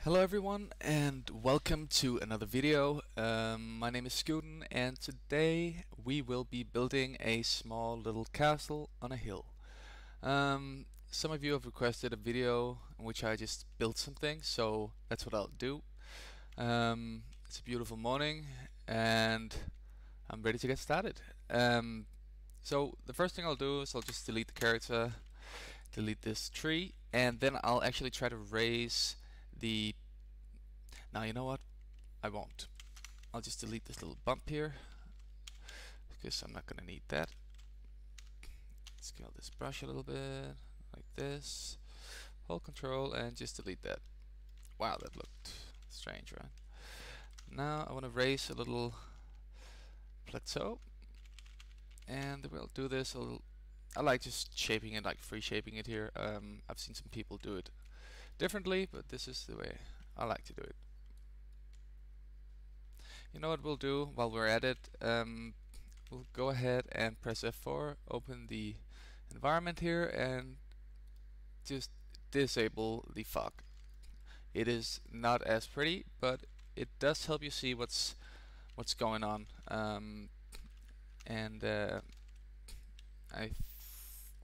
Hello everyone and welcome to another video. My name is Scuden and today we will be building a small little castle on a hill. Some of you have requested a video in which I just built something, so that's what I'll do. It's a beautiful morning and I'm ready to get started. So the first thing I'll do is I'll just delete the character, delete this tree, and then I'll actually try to raise the... Now you know what? I won't. I'll just delete this little bump here because I'm not gonna need that. Scale this brush a little bit like this. Hold control and just delete that. Wow, that looked strange, right? Now I want to raise a little plateau, and we'll do this a little. I like just shaping it, like free shaping it here. I've seen some people do it differently, but this is the way I like to do it. You know what we'll do while we're at it? We'll go ahead and press F4, open the environment here, and just disable the fog. It is not as pretty, but it does help you see what's going on. I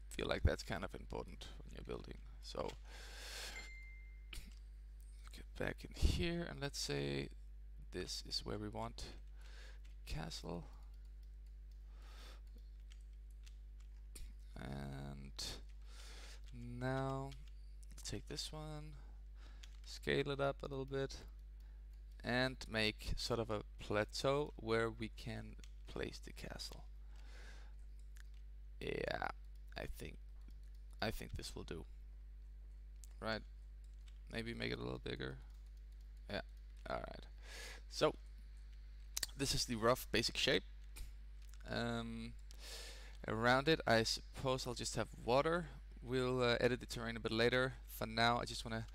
feel like that's kind of important when you're building. So get back in here and let's say this is where we want castle, and now take this one, scale it up a little bit, and make sort of a plateau where we can place the castle. Yeah, I think this will do. Right? Maybe make it a little bigger. Yeah. Alright. So this is the rough basic shape. Around it I suppose I'll just have water. We'll edit the terrain a bit later. For now I just want to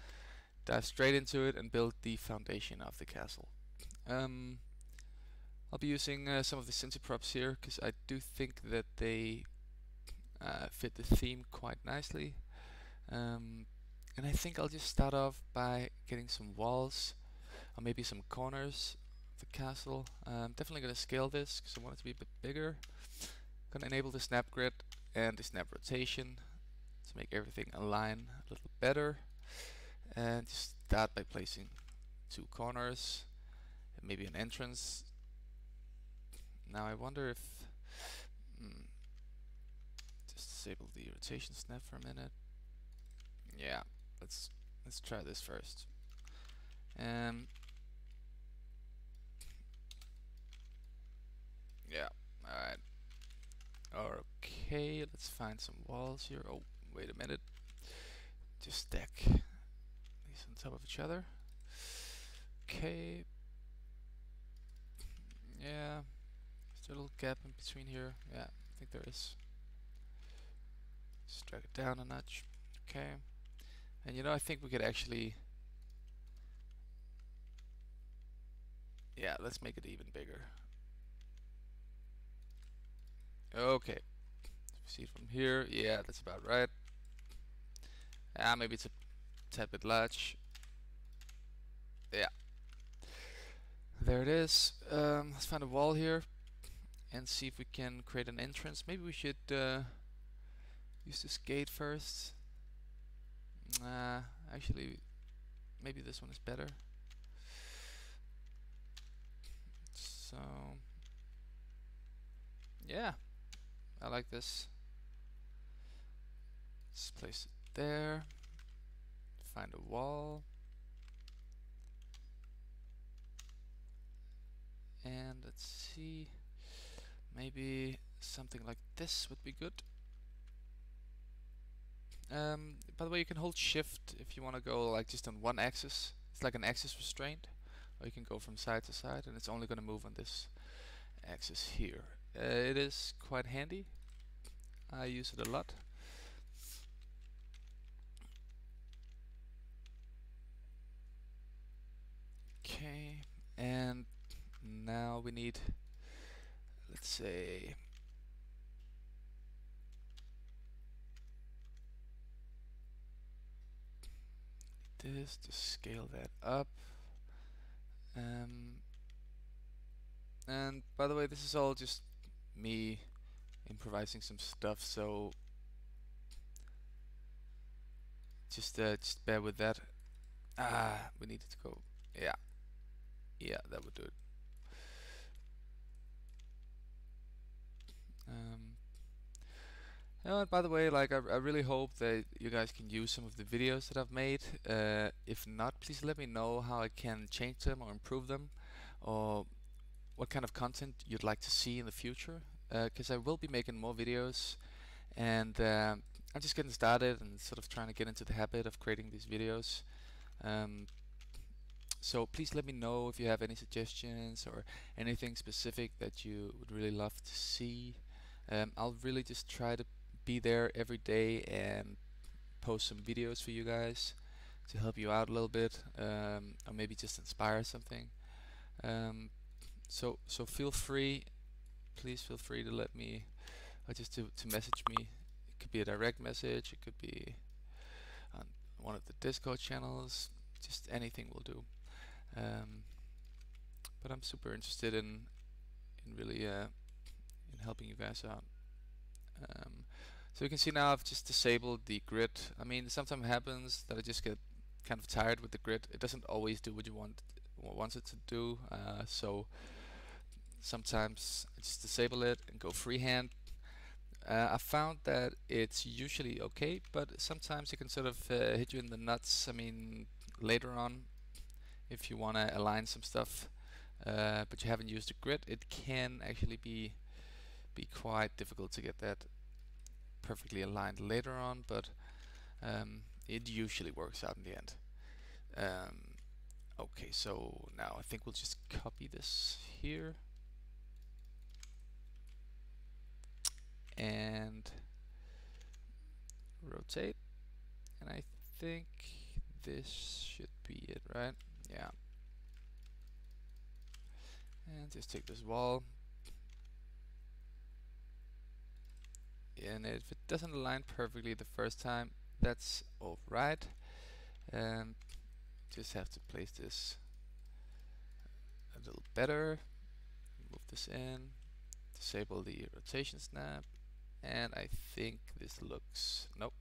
dive straight into it and build the foundation of the castle. I'll be using some of the Cincy props here because I do think that they fit the theme quite nicely. And I think I'll just start off by getting some walls or maybe some corners of the castle. I'm definitely going to scale this because I want it to be a bit bigger. I'm going to enable the snap grid and the snap rotation to make everything align a little better, and just start by placing two corners and maybe an entrance. Now I wonder if just disable the rotation snap for a minute. Yeah, let's try this first. Yeah, alright. Okay, let's find some walls here. Oh, wait a minute. Just stack these on top of each other. Okay. Yeah. Is there a little gap in between here? Yeah, I think there is. Just drag it down a notch. Okay. And you know, I think we could actually... Yeah, let's make it even bigger. Okay. See it from here. Yeah, that's about right. Maybe it's a tad bit large. Yeah. There it is. Let's find a wall here and see if we can create an entrance. Maybe we should use this gate first. Actually, maybe this one is better. So, yeah, I like this. Let's place it there. Find a wall. And let's see, maybe something like this would be good. By the way, you can hold shift if you want to go like just on one axis. It's like an axis restraint, or you can go from side to side, and it's only going to move on this axis here. It is quite handy. I use it a lot. Okay, and now we need, let's say, this to scale that up. And by the way, this is all just me improvising some stuff, so just bear with that. We needed to go. Yeah, that would do it. And by the way, like I really hope that you guys can use some of the videos that I've made. If not, please let me know how I can change them or improve them, or what kind of content you'd like to see in the future. Because I will be making more videos, and I'm just getting started and sort of trying to get into the habit of creating these videos. So please let me know if you have any suggestions or anything specific that you would really love to see. I'll really just try to be there every day and post some videos for you guys to help you out a little bit, or maybe just inspire something. So feel free, please feel free to let me, or just to message me. It could be a direct message, it could be on one of the Discord channels, just anything will do. But I'm super interested in really in helping you guys out. So you can see now I've just disabled the grid. I mean, sometimes happens that I just get kind of tired with the grid. It doesn't always do what you wants it to do. So sometimes I just disable it and go freehand. I found that it's usually okay, but sometimes it can sort of hit you in the nuts. I mean, later on, if you want to align some stuff, but you haven't used a grid, it can actually be quite difficult to get that perfectly aligned later on, but it usually works out in the end. Okay, so now I think we'll just copy this here and rotate, and I think this should be it, right? Yeah. And just take this wall, and if it doesn't align perfectly the first time, that's alright. Just have to place this a little better, move this in, disable the rotation snap, and I think this looks, nope.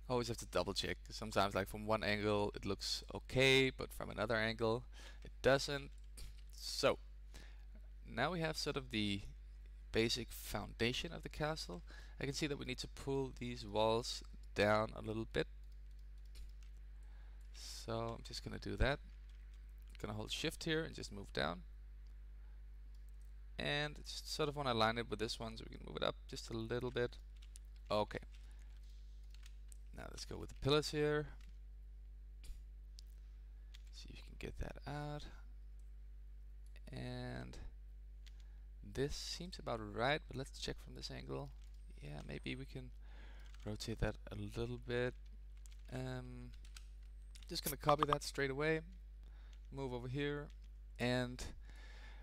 Always have to double check. Sometimes like from one angle it looks okay, but from another angle it doesn't. So now we have sort of the basic foundation of the castle. I can see that we need to pull these walls down a little bit. So I'm just gonna do that. Gonna hold shift here and just move down. And just sort of want to align it with this one, so we can move it up just a little bit. Okay. Now let's go with the pillars here. See if you can get that out. And this seems about right, but let's check from this angle. Yeah, maybe we can rotate that a little bit. Just gonna copy that straight away, move over here, and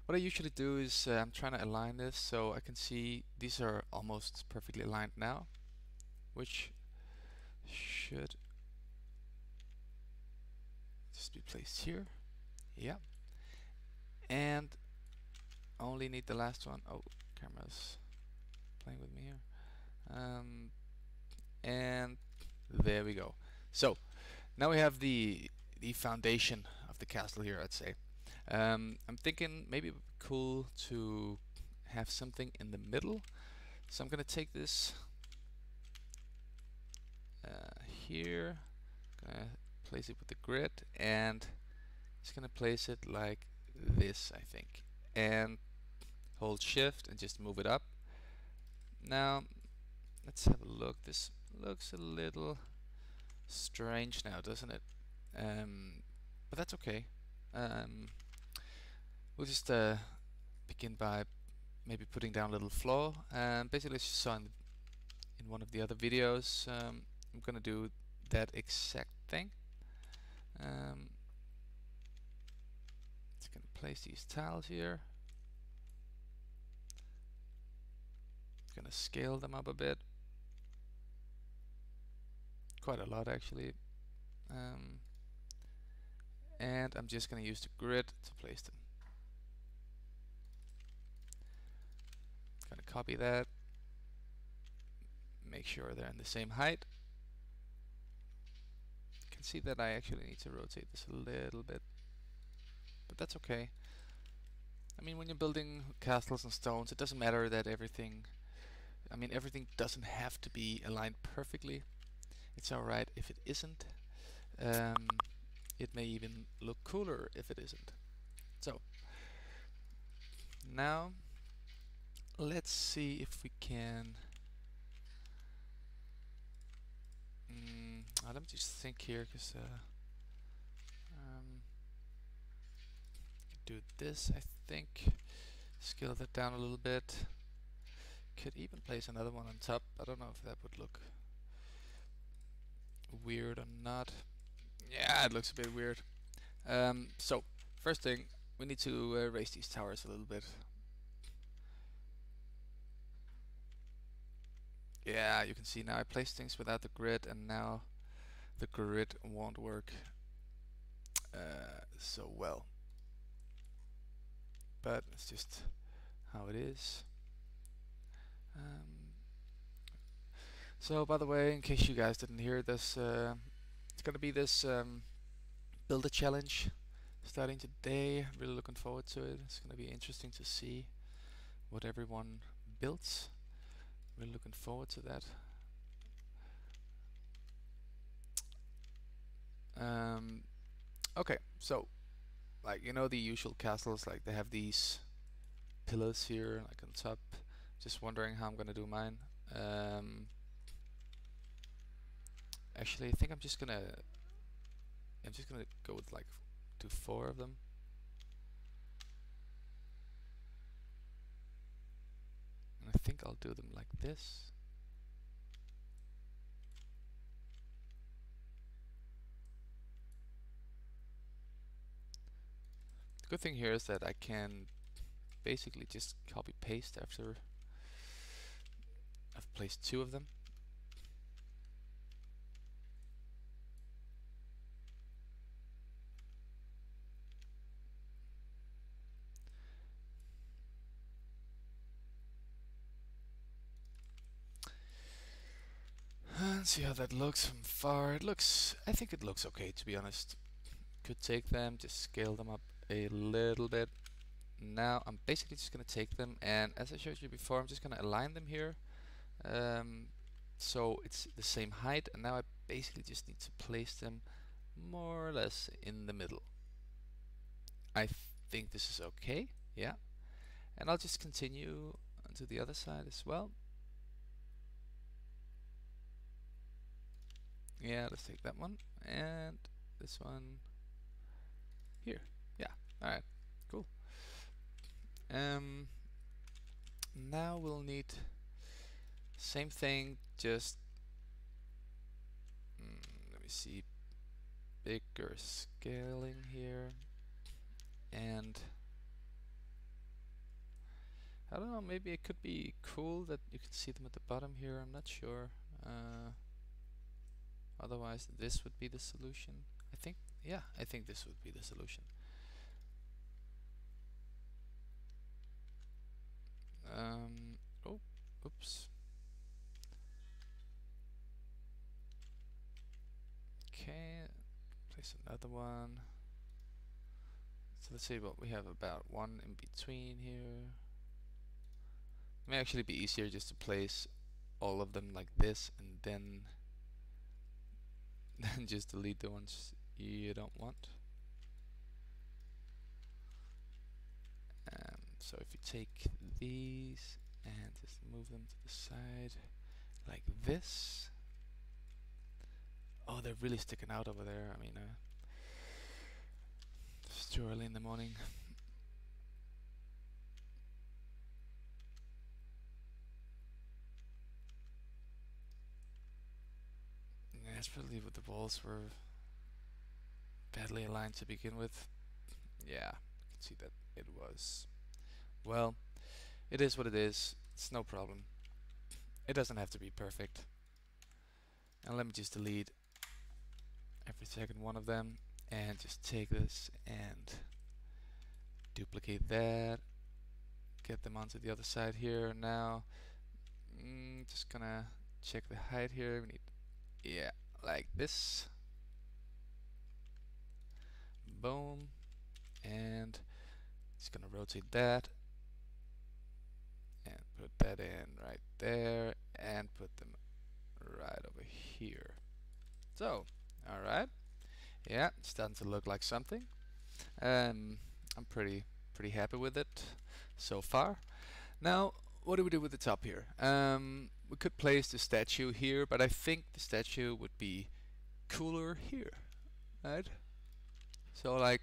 what I usually do is I'm trying to align this so I can see these are almost perfectly aligned now, which should just be placed here. Yeah, and only need the last one. Oh, camera's playing with me here. And there we go. So now we have the foundation of the castle here, I'd say. I'm thinking maybe it would be cool to have something in the middle. So I'm gonna take this here, gonna place it with the grid, and just gonna place it like this, I think, and hold shift and just move it up. Now let's have a look. This looks a little strange now, doesn't it? But that's okay. We'll just begin by maybe putting down a little floor. Basically, as you saw in one of the other videos, I'm gonna do that exact thing. Just gonna place these tiles here. Gonna scale them up a bit, quite a lot actually. and I'm just going to use the grid to place them. Going to copy that, make sure they're in the same height. You can see that I actually need to rotate this a little bit, but that's okay. I mean, when you're building castles and stones, it doesn't matter that everything doesn't have to be aligned perfectly. It's alright if it isn't. It may even look cooler if it isn't. So now let's see if we can let me just think here, because do this, I think. Scale that down a little bit. Could even place another one on top. I don't know if that would look weird or not. Yeah, it looks a bit weird. So first thing, we need to raise these towers a little bit. Yeah, you can see now I placed things without the grid, and now the grid won't work so well. But it's just how it is. So by the way, in case you guys didn't hear this, it's gonna be this build a challenge starting today. Really looking forward to it. It's gonna be interesting to see what everyone builds. Really looking forward to that. Okay, so like, you know, the usual castles, like they have these pillars here like on top. Just wondering how I'm gonna do mine. Actually, I think I'm just gonna go with like do 4 of them. And I think I'll do them like this. The good thing here is that I can basically just copy paste after I've placed 2 of them. And see how that looks from far. I think it looks okay, to be honest. Could take them, just scale them up a little bit. Now I'm basically just gonna take them, and as I showed you before, I'm just gonna align them here. So it's the same height, and now I basically just need to place them more or less in the middle. I think this is okay, yeah. And I'll just continue onto the other side as well. Yeah, let's take that one, and this one here. Yeah, alright, cool. Now we'll need same thing, just let me see, bigger scaling here, and I don't know, maybe it could be cool that you can see them at the bottom here. I'm not sure. Otherwise this would be the solution. I think, yeah, I think this would be the solution. Oh, oops. Okay, place another one. So let's see what we have, about 1 in between here. It may actually be easier just to place all of them like this, and then just delete the ones you don't want. So if you take these and just move them to the side like this. Oh, they're really sticking out over there. I mean, it's too early in the morning. Yeah, especially with the walls were badly aligned to begin with. Yeah, you can see that it was. Well, it is what it is. It's no problem. It doesn't have to be perfect. And let me just delete every second one of them. and just take this and duplicate that, get them onto the other side here. Now just gonna check the height here. We need, yeah, like this. Boom. And just gonna rotate that and put that in right there and put them right over here. So, alright. Yeah, it's starting to look like something. I'm pretty happy with it so far. Now, what do we do with the top here? We could place the statue here, but I think the statue would be cooler here, right? So like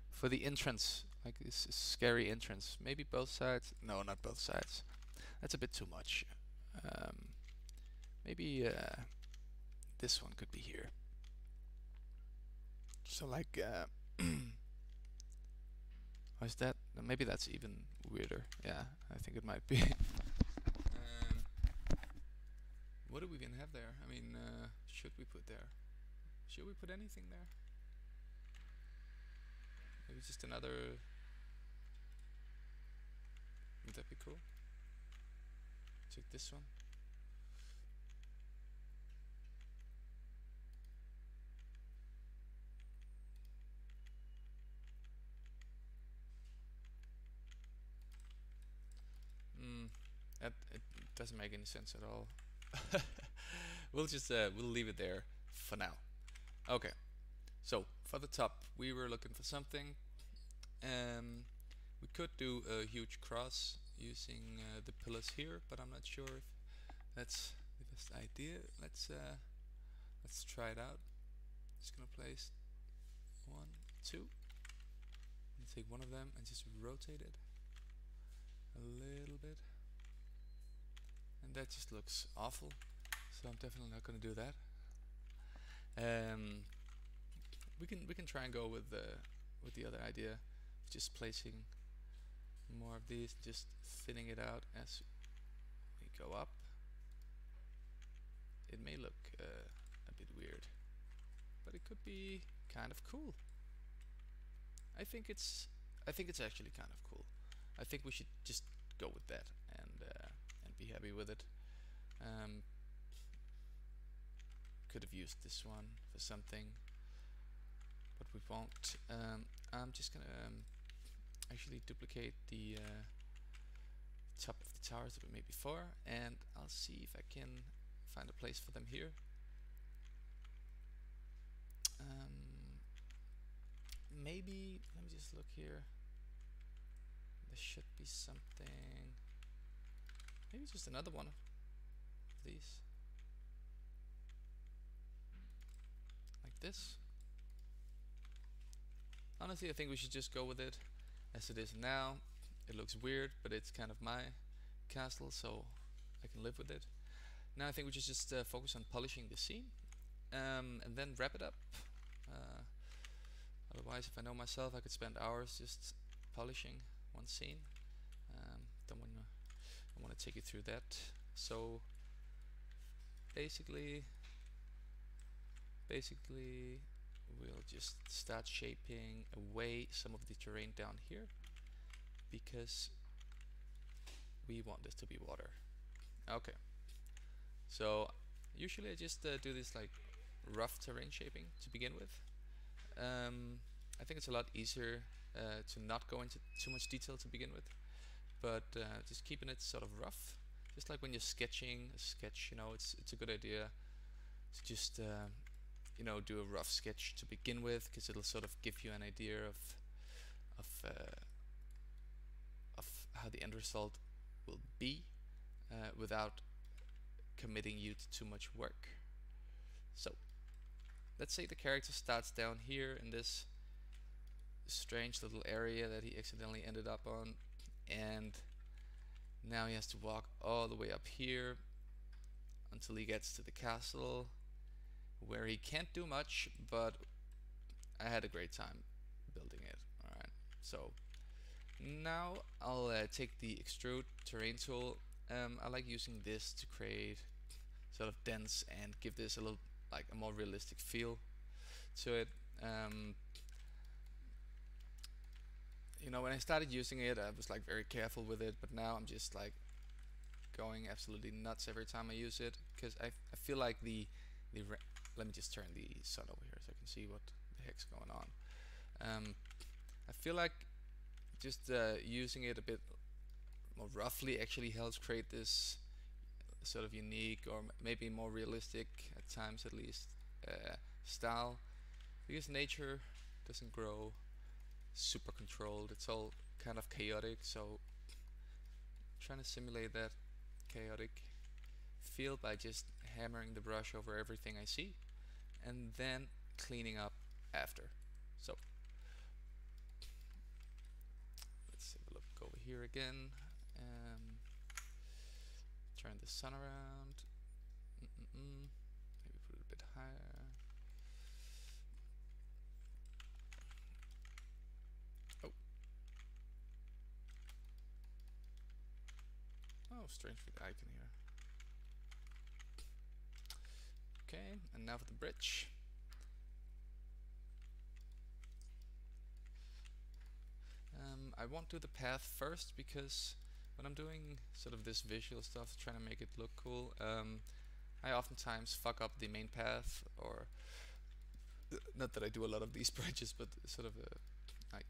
for the entrance, like this scary entrance, maybe both sides. No, not both sides. That's a bit too much. Maybe this one could be here. So like, or is that? Maybe that's even weirder. Yeah, I think it might be. What do we even have there? I mean, should we put there? Should we put anything there? Maybe just another. Would that be cool? Take this one. It doesn't make any sense at all. We'll just we'll leave it there for now. Okay. So for the top, we were looking for something. We could do a huge cross using the pillars here, but I'm not sure if that's the best idea. Let's try it out. Just gonna place 1, 2, and take one of them and just rotate it a little bit, and that just looks awful. So I'm definitely not gonna do that. We can try and go with the other idea of just placing more of these, just thinning it out as we go up. It may look a bit weird, but it could be kind of cool. I think it's actually kind of cool. I think we should just go with that and be happy with it. Could have used this one for something, but we won't. I'm just gonna actually duplicate the top of the towers that we made before, and I'll see if I can find a place for them here. Maybe, let me just look here. There should be something. Maybe just another one of these. Like this. Honestly, I think we should just go with it as it is now. It looks weird, but it's kind of my castle, so I can live with it. Now I think we should just focus on polishing the scene, and then wrap it up. Otherwise, if I know myself, I could spend hours just polishing one scene. Don't want to take you through that. So basically we'll just start shaping away some of the terrain down here, because we want this to be water. Okay, so usually I just do this like rough terrain shaping to begin with. I think it's a lot easier to not go into too much detail to begin with, but just keeping it sort of rough, just like when you're sketching a sketch, you know, it's a good idea to just you know, do a rough sketch to begin with, because it'll sort of give you an idea of how the end result will be without committing you to too much work. So let's say the character starts down here in this strange little area that he accidentally ended up on, and now he has to walk all the way up here until he gets to the castle, where he can't do much, but I had a great time building it. Alright, so now I'll take the extrude terrain tool. I like using this to create sort of dents and give this a little, like, a more realistic feel to it. Um, you know, when I started using it, I was like very careful with it, but now I'm just like going absolutely nuts every time I use it, because I feel like the let me just turn the sun over here so I can see what the heck's going on. I feel like just using it a bit more roughly actually helps create this sort of unique, or maybe more realistic at times at least, style, because nature doesn't grow super controlled. It's all kind of chaotic, so trying to simulate that chaotic feel by just hammering the brush over everything I see and then cleaning up after. So let's have a look over here again. Turn the sun around. Maybe put it a bit higher. Oh. Oh, strange for the icon here. Okay, and now for the bridge. I won't do the path first because when I'm doing sort of this visual stuff, trying to make it look cool, I oftentimes fuck up the main path, or not that I do a lot of these bridges, but sort of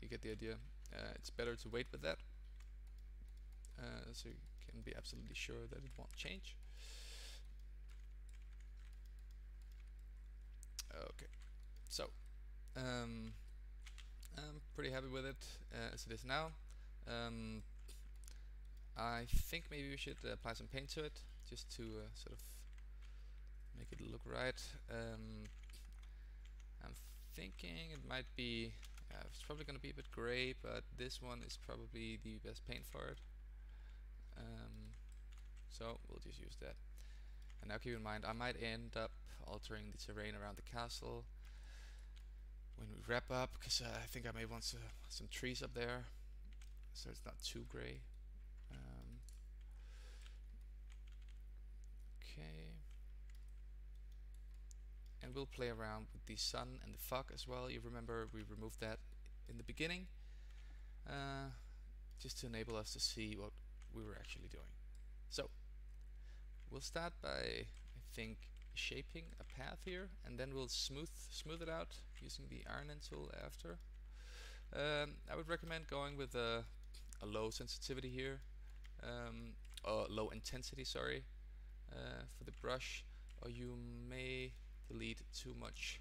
you get the idea. It's better to wait with that, so you can be absolutely sure that it won't change. Okay, so I'm pretty happy with it as it is now. I think maybe we should apply some paint to it, just to sort of make it look right. I'm thinking it might be, it's probably going to be a bit gray, but this one is probably the best paint for it. So we'll just use that. And now keep in mind, I might end up altering the terrain around the castle when we wrap up, because I think I may want some trees up there, so it's not too gray. Okay. And we'll play around with the sun and the fog as well. You remember we removed that in the beginning, just to enable us to see what we were actually doing. So we'll start by, I think, shaping a path here, and then we'll smooth it out using the ironing tool after. I would recommend going with a low sensitivity here, or low intensity, sorry, for the brush, or you may delete too much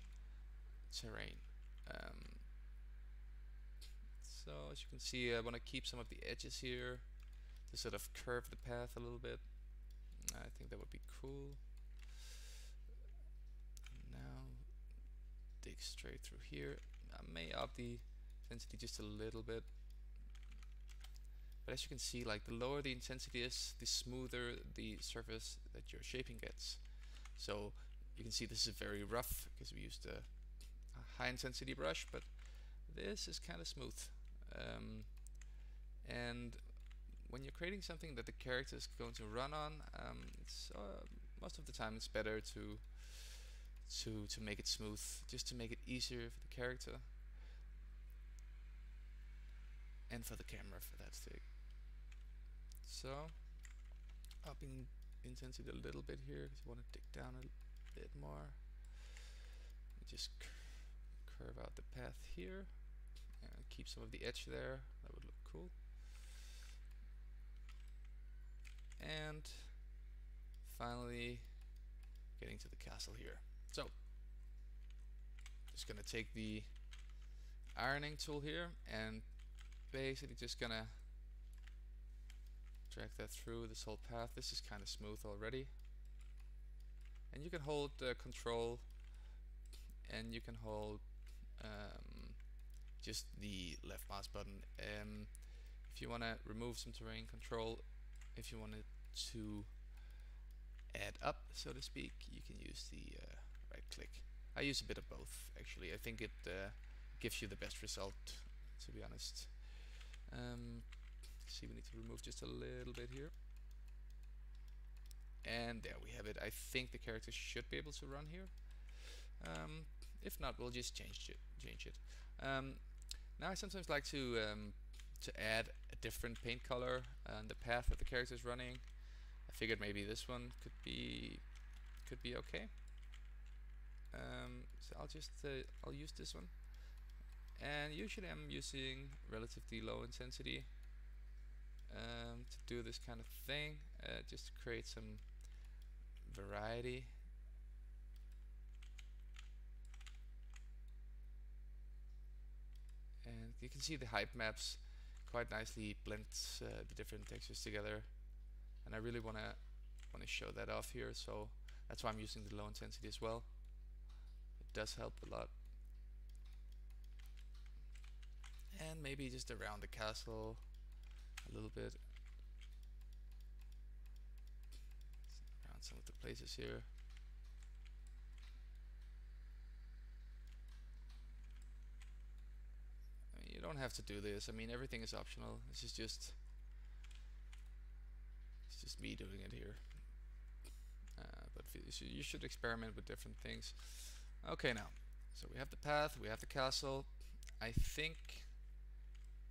terrain. So as you can see, I want to keep some of the edges here to sort of curve the path a little bit. I think that would be cool. Now dig straight through here. I may up the intensity just a little bit, but as you can see, like, the lower the intensity is, the smoother the surface that your shaping gets. So you can see this is very rough because we used a high intensity brush, but this is kind of smooth. And when you're creating something that the character is going to run on, it's most of the time it's better to make it smooth, just to make it easier for the character and for the camera, for that sake. So upping intensity a little bit here because you want to dig down a bit more. Just curve out the path here and keep some of the edge there. That would look cool. And finally getting to the castle here. So just gonna take the ironing tool here and basically just gonna drag that through this whole path. This is kind of smooth already, and you can hold control, and you can hold just the left mouse button if you want to remove some terrain, control if you wanted to add up, so to speak. You can use the right click. I use a bit of both, actually. I think it gives you the best result, to be honest. See, we need to remove just a little bit here, and there we have it. I think the character should be able to run here. If not, we'll just change it. Now I sometimes like to add a different paint color on the path that the character is running. I figured maybe this one could be okay. So I'll use this one, and usually I'm using relatively low intensity to do this kind of thing, just to create some variety. And you can see the height maps quite nicely blends the different textures together, and I really want to show that off here, so that's why I'm using the low intensity as well. It does help a lot. And maybe just around the castle a little bit, around some of the places here. I mean, you don't have to do this. I mean, everything is optional. This is just me doing it here. But you should experiment with different things. Okay, now, so we have the path, we have the castle. I think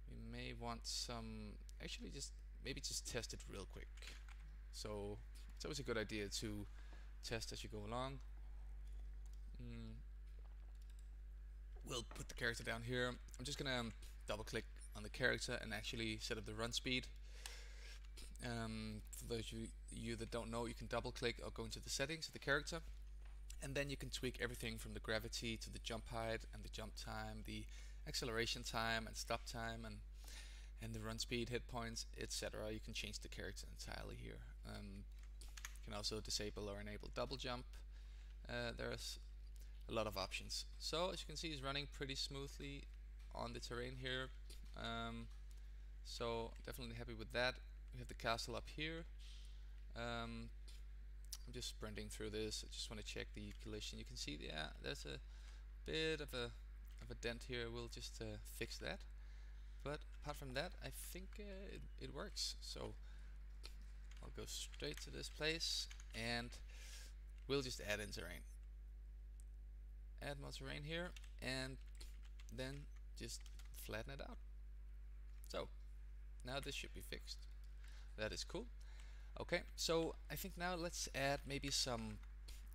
we may want some, actually maybe just test it real quick. So it's always a good idea to test as you go along. We'll put the character down here. I'm just gonna double click on the character and actually set up the run speed. For those of you that don't know, you can double click or go into the settings of the character, and then you can tweak everything from the gravity to the jump height and the jump time, the acceleration time and stop time, and the run speed, hit points, etc. You can change the character entirely here. You can also disable or enable double jump. There's a lot of options. So as you can see, he's running pretty smoothly on the terrain here. So definitely happy with that. We have the castle up here. I'm just sprinting through this. I just want to check the collision. You can see, yeah, there's a bit of a dent here. We'll just fix that. But apart from that, I think it works. So I'll go straight to this place, and we'll just add in terrain. Add more terrain here, and then just flatten it out. So now this should be fixed. That is cool. Okay, so I think now let's add maybe some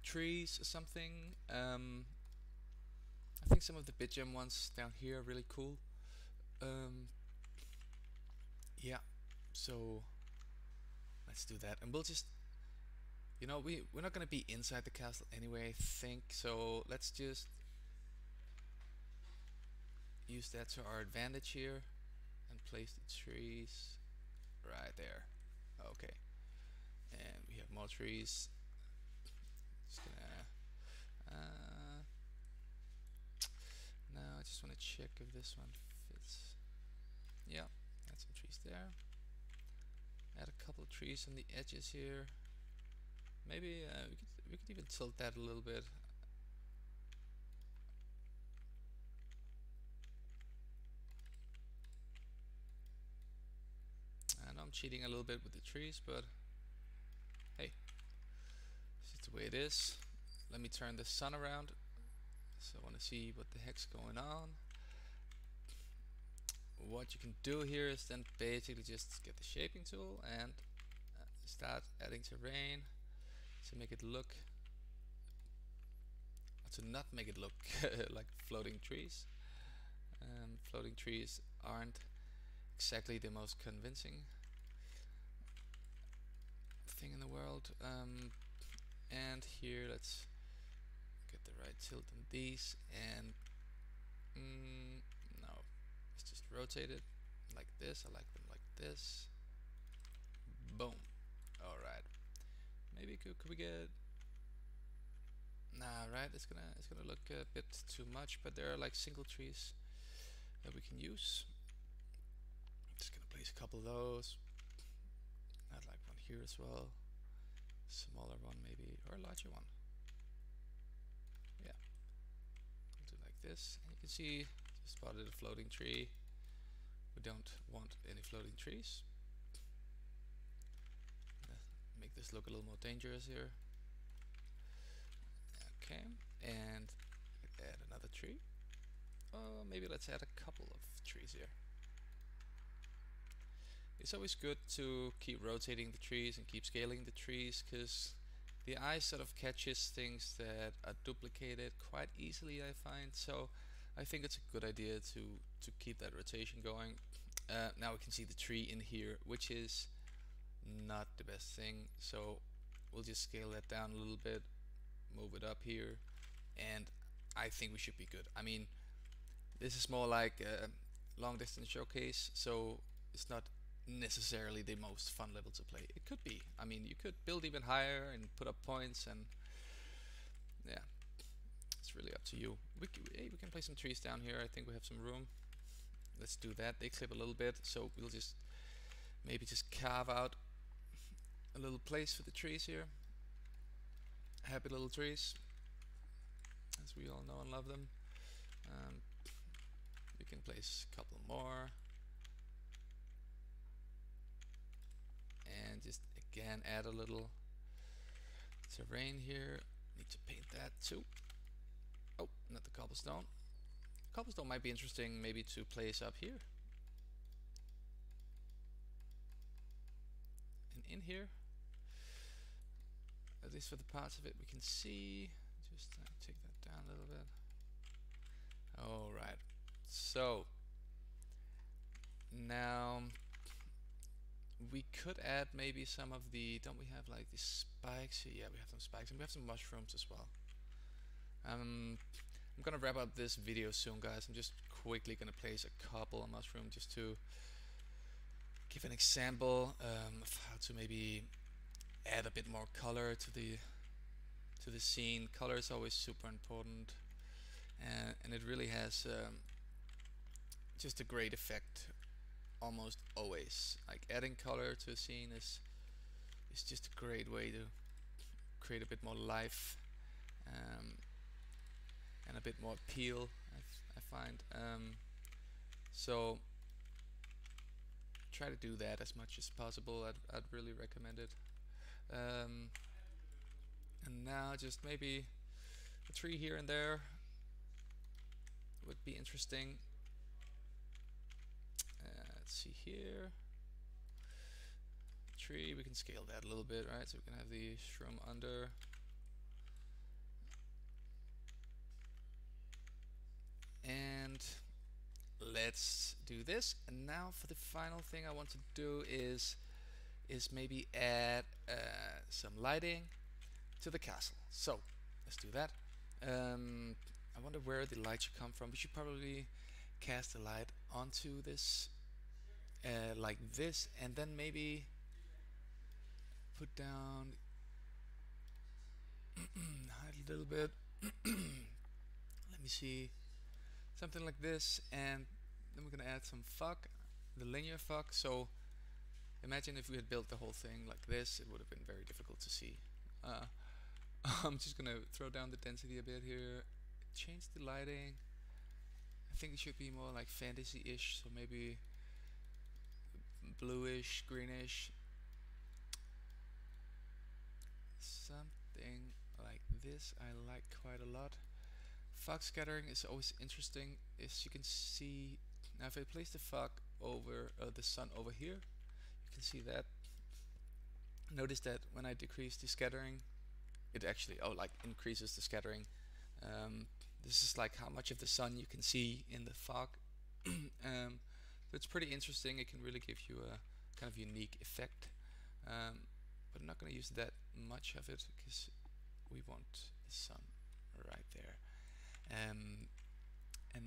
trees or something. I think some of the bitgem ones down here are really cool. Yeah, so let's do that, and we'll just, you know, we're not gonna be inside the castle anyway, I think, so let's just use that to our advantage here and place the trees right there. Okay, and we have more trees. Just gonna now I just want to check if this one fits. Yeah, add some trees there. Add a couple of trees on the edges here. Maybe we could even tilt that a little bit. I know I'm cheating a little bit with the trees, but hey, this is the way it is. Let me turn the sun around, so I want to see what the heck's going on. What you can do here is then basically just get the shaping tool and start adding terrain to make it look, to not make it look like floating trees. Floating trees aren't exactly the most convincing thing in the world. And here let's get the right tilt on these, and no, let's just rotate it like this. I like them like this. Boom. Alright, maybe could we get, nah, right, it's gonna look a bit too much, but there are like single trees that we can use. Just gonna place a couple of those. I'd like one here as well. Smaller one maybe, or a larger one. Yeah. We'll do like this. And you can see, just spotted a floating tree. We don't want any floating trees. Make this look a little more dangerous here. Okay, and add tree. Maybe let's add a couple of trees here. It's always good to keep rotating the trees and keep scaling the trees, because the eye sort of catches things that are duplicated quite easily, I find. So I think it's a good idea to keep that rotation going. Now we can see the tree in here, which is not the best thing, so we'll just scale that down a little bit, move it up here, and I think we should be good. I mean, this is more like a long distance showcase, so it's not necessarily the most fun level to play. It could be. I mean, you could build even higher and put up points, and yeah, it's really up to you. Hey, we can play some trees down here. I think we have some room. Let's do that. They clip a little bit, so we'll just maybe just carve out a little place for the trees here. Happy little trees, as we all know and love them. We can place a couple more, and just again add a little terrain here. Need to paint that too. Oh, not the cobblestone. Cobblestone might be interesting maybe to place up here. And in here, at least for the parts of it we can see. Just take that down a little bit. Alright, so now we could add maybe some of the, don't we have like these spikes? Yeah, we have some spikes, and we have some mushrooms as well. I'm gonna wrap up this video soon, guys. I'm just quickly gonna place a couple of mushrooms just to give an example of how to maybe add a bit more color to the scene. Color is always super important, and it really has just a great effect almost always. Like adding color to a scene is just a great way to create a bit more life and a bit more appeal, I find. So try to do that as much as possible. I'd really recommend it. And now just maybe a tree here and there would be interesting. Let's see here. Tree, we can scale that a little bit, right? So we can have the shroom under. And let's do this. And now for the final thing I want to do is maybe add some lighting to the castle. So let's do that. I wonder where the light should come from. We should probably cast the light onto this like this, and then maybe put down hide a little bit. Let me see, something like this, and then we're gonna add some fog, the linear fog. So imagine if we had built the whole thing like this, it would have been very difficult to see. I'm just gonna throw down the density a bit here, change the lighting. I think it should be more like fantasy-ish, so maybe bluish, greenish, something like this. I like quite a lot. Fog scattering is always interesting. As you can see, now if I place the fog over the sun over here, you can see that. Notice that when I decrease the scattering, it actually increases the scattering. This is like how much of the sun you can see in the fog. So it's pretty interesting. It can really give you a kind of unique effect, but I'm not going to use that much of it because we want the sun right there. And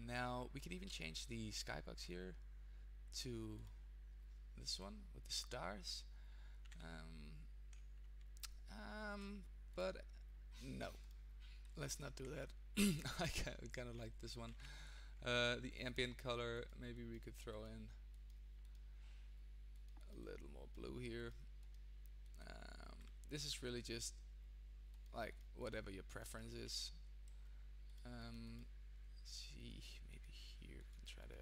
now we can even change the skybox here to this one with the stars. But no, let's not do that. I kind of like this one. The ambient color, maybe we could throw in a little more blue here. This is really just like whatever your preference is. See, maybe here we can try to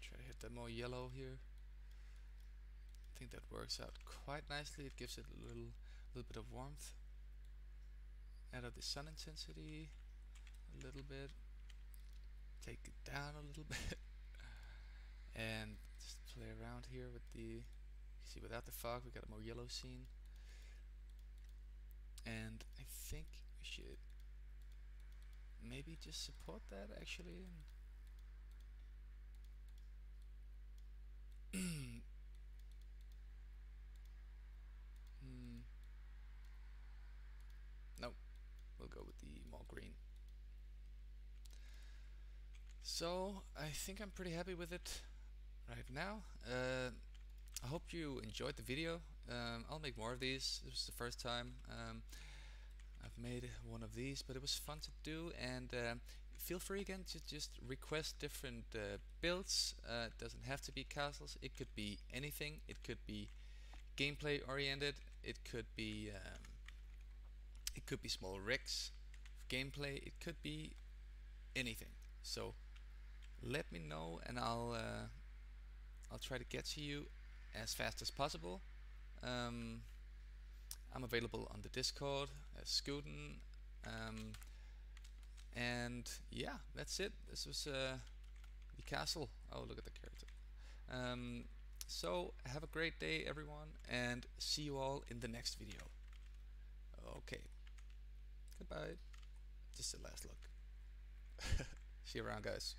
try to hit that more yellow here. I think that works out quite nicely. It gives it a little bit of warmth. Add up the sun intensity a little bit. Take it down a little bit. And just play around here with the, you see without the fog we got a more yellow scene. And I think we should maybe just support that actually. No, we'll go with the more green. So I think I'm pretty happy with it right now. I hope you enjoyed the video. I'll make more of these. This was the first time I've made one of these, but it was fun to do. And feel free again to just request different builds. It doesn't have to be castles. It could be anything. It could be gameplay oriented. It could be small rigs, gameplay. It could be anything. So let me know, and I'll try to get to you as fast as possible. I'm available on the Discord as Scuden, and yeah, that's it. This was the castle. Oh, look at the character. So have a great day, everyone, and see you all in the next video. Okay, goodbye. Just a last look. See you around, guys.